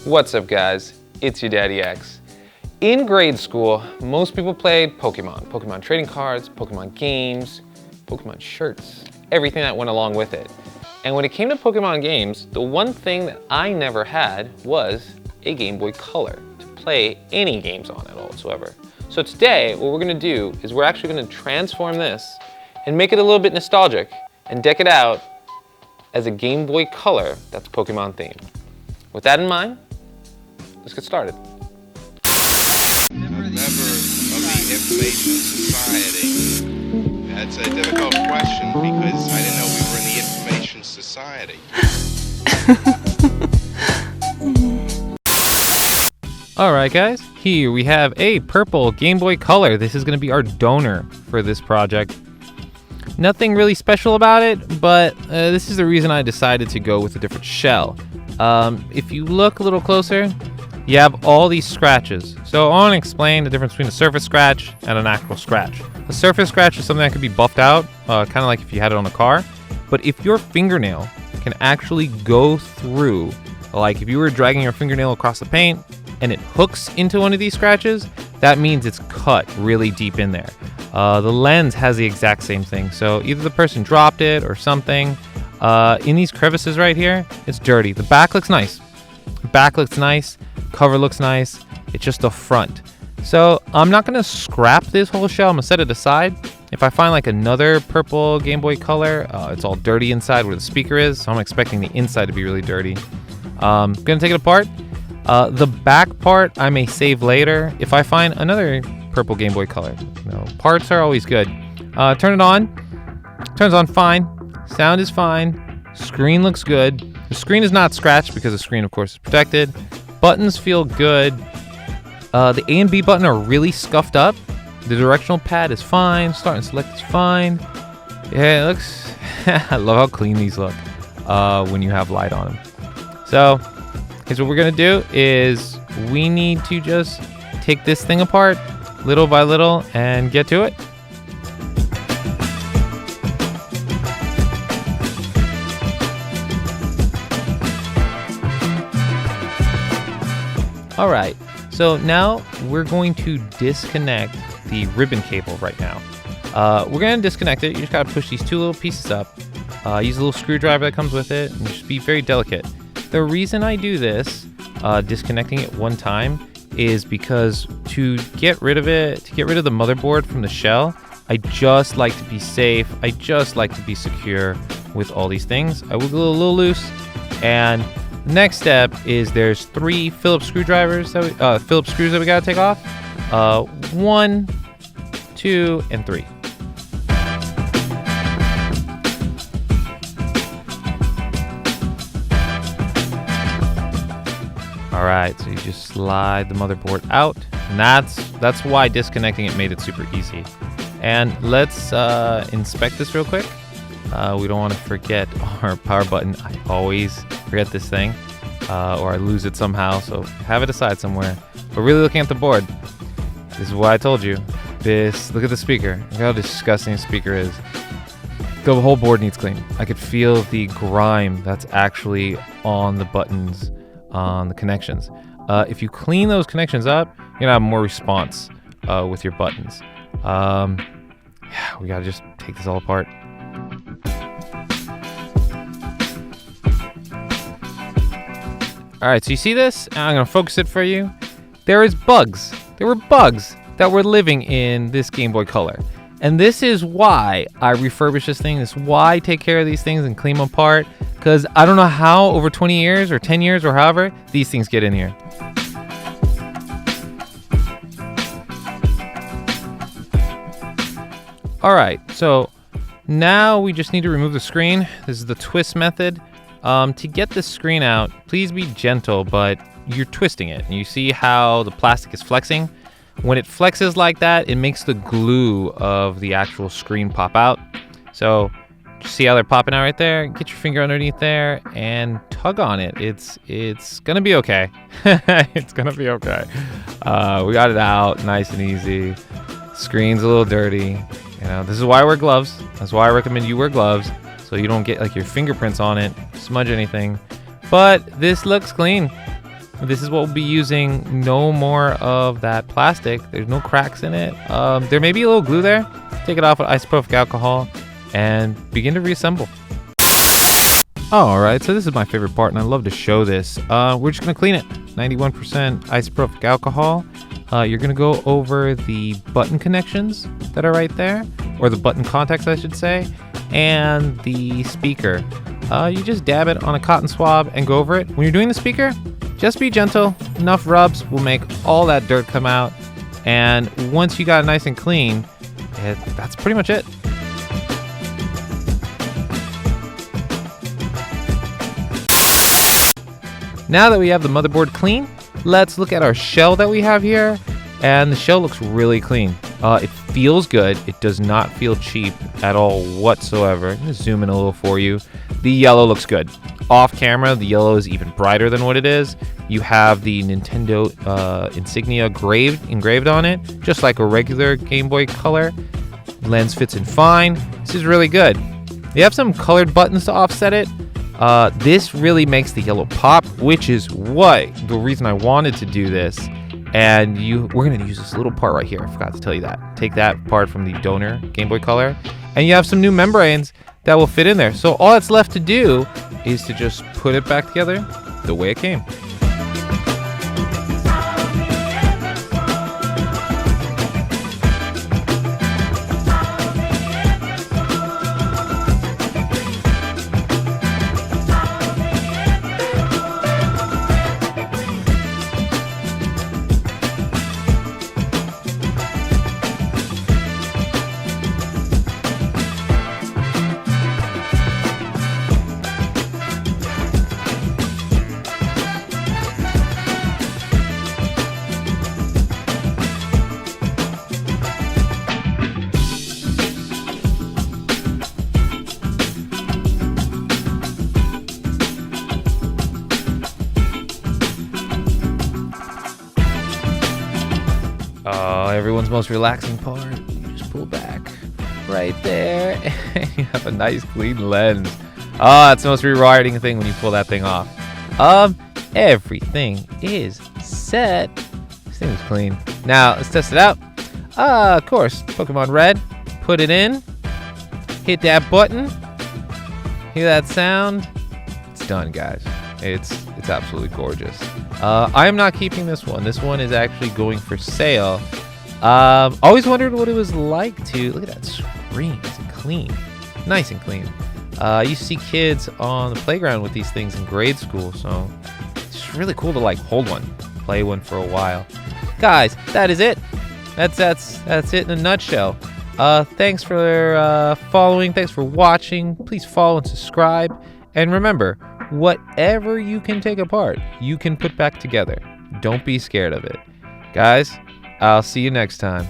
What's up, guys? It's your Daddy X. In grade school, most people played Pokemon trading cards, Pokemon games, Pokemon shirts, everything that went along with it. And when it came to Pokemon games, the one thing that I never had was a Game Boy Color to play any games on at all whatsoever. So today, what we're gonna do is we're actually gonna transform this and make it a little bit nostalgic and deck it out as a Game Boy Color that's Pokemon themed. With that in mind, let's get started. A member of the information society. That's a difficult question because I didn't know we were in the information society. Alright guys, here we have a purple Game Boy Color. This is going to be our donor for this project. Nothing really special about it, but this is the reason I decided to go with a different shell. If you look a little closer, you have all these scratches. So I want to explain the difference between a surface scratch and an actual scratch. A surface scratch is something that could be buffed out, kind of like if you had it on a car. But if your fingernail can actually go through, like if you were dragging your fingernail across the paint and it hooks into one of these scratches, that means it's cut really deep in there. The lens has the exact same thing. So either the person dropped it or something. In these crevices right here, it's dirty. The back looks nice. Cover looks nice. It's just the front. So I'm not gonna scrap this whole shell. I'm gonna set it aside. If I find like another purple Game Boy Color, it's all dirty inside where the speaker is. So I'm expecting the inside to be really dirty. Gonna take it apart. The back part I may save later if I find another purple Game Boy Color. You know, parts are always good. Turn it on. Turns on fine. Sound is fine. Screen looks good. The screen is not scratched because the screen, of course, is protected. Buttons feel good. The A and B button are really scuffed up. The directional pad is fine. Start and select is fine. Yeah, it looks... I love how clean these look when you have light on them. So, here's what we're going to do is we need to just take this thing apart little by little and get to it. All right, so now we're going to disconnect the ribbon cable right now. We're gonna disconnect it. You just gotta push these two little pieces up. Use a little screwdriver that comes with it, and just be very delicate. The reason I do this, disconnecting it one time, is because to get rid of it, to get rid of the motherboard from the shell, I just like to be safe. I just like to be secure with all these things. I wiggle a little loose, and next step is there's 3 Phillips screwdrivers that Phillips screws that we gotta take off. 1, 2, and 3. All right, so you just slide the motherboard out, and that's why disconnecting it made it super easy. And let's inspect this real quick. We don't want to forget our power button. I always forget this thing, or I lose it somehow, so have it aside somewhere. But really looking at the board, this is what I told you. Look at the speaker. Look how disgusting the speaker is. The whole board needs cleaning. I could feel the grime that's actually on the buttons, on the connections. If you clean those connections up, you're gonna have more response with your buttons. Yeah, we gotta just take this all apart. All right, so you see this? I'm gonna focus it for you. There were bugs that were living in this Game Boy Color. And this is why I refurbish this thing. This is why I take care of these things and clean them apart. Because I don't know how over 20 years or 10 years or however, these things get in here. All right, so now we just need to remove the screen. This is the twist method. To get the screen out, please be gentle, but you're twisting it. And you see how the plastic is flexing? When it flexes like that, it makes the glue of the actual screen pop out. So see how they're popping out right there? Get your finger underneath there and tug on it. It's gonna be okay. It's gonna be okay. We got it out nice and easy. Screen's a little dirty. You know, this is why I wear gloves. That's why I recommend you wear gloves, so you don't get like your fingerprints on it, smudge anything. But this looks clean. This is what we'll be using. No more of that plastic. There's no cracks in it. There may be a little glue there. Take it off with isopropyl alcohol and begin to reassemble. Alright, so this is my favorite part, and I love to show this. We're just going to clean it. 91% isopropyl alcohol. You're going to go over the button connections that are right there, or the button contacts, I should say, and the speaker. You just dab it on a cotton swab and go over it. When you're doing the speaker, just be gentle. Enough rubs will make all that dirt come out. And once you got it nice and clean, that's pretty much it. Now that we have the motherboard clean, let's look at our shell that we have here. And the shell looks really clean. It feels good. It does not feel cheap at all whatsoever. I'm gonna zoom in a little for you. The yellow looks good. Off camera, the yellow is even brighter than what it is. You have the Nintendo insignia engraved on it, just like a regular Game Boy Color. Lens fits in fine. This is really good. You have some colored buttons to offset it. This really makes the yellow pop, which is the reason I wanted to do this. And we're gonna use this little part right here. I forgot to tell you that. Take that part from the donor Game Boy Color, and you have some new membranes that will fit in there. So all that's left to do is to just put it back together the way it came. Everyone's most relaxing part. You just pull back right there, and you have a nice clean lens. That's the most rewarding thing when you pull that thing off. Everything is set. This thing is clean. Now let's test it out. Of course, Pokemon Red. Put it in. Hit that button. Hear that sound? It's done, guys. It's absolutely gorgeous. I am not keeping this one. This one is actually going for sale. Always wondered what it was like to look at that screen. It's clean, nice and clean. I used to see kids on the playground with these things in grade school, so it's just really cool to like hold one, play one for a while. Guys, that is it. That's it in a nutshell. Thanks for following. Thanks for watching. Please follow and subscribe. And remember, whatever you can take apart, you can put back together. Don't be scared of it. Guys, I'll see you next time.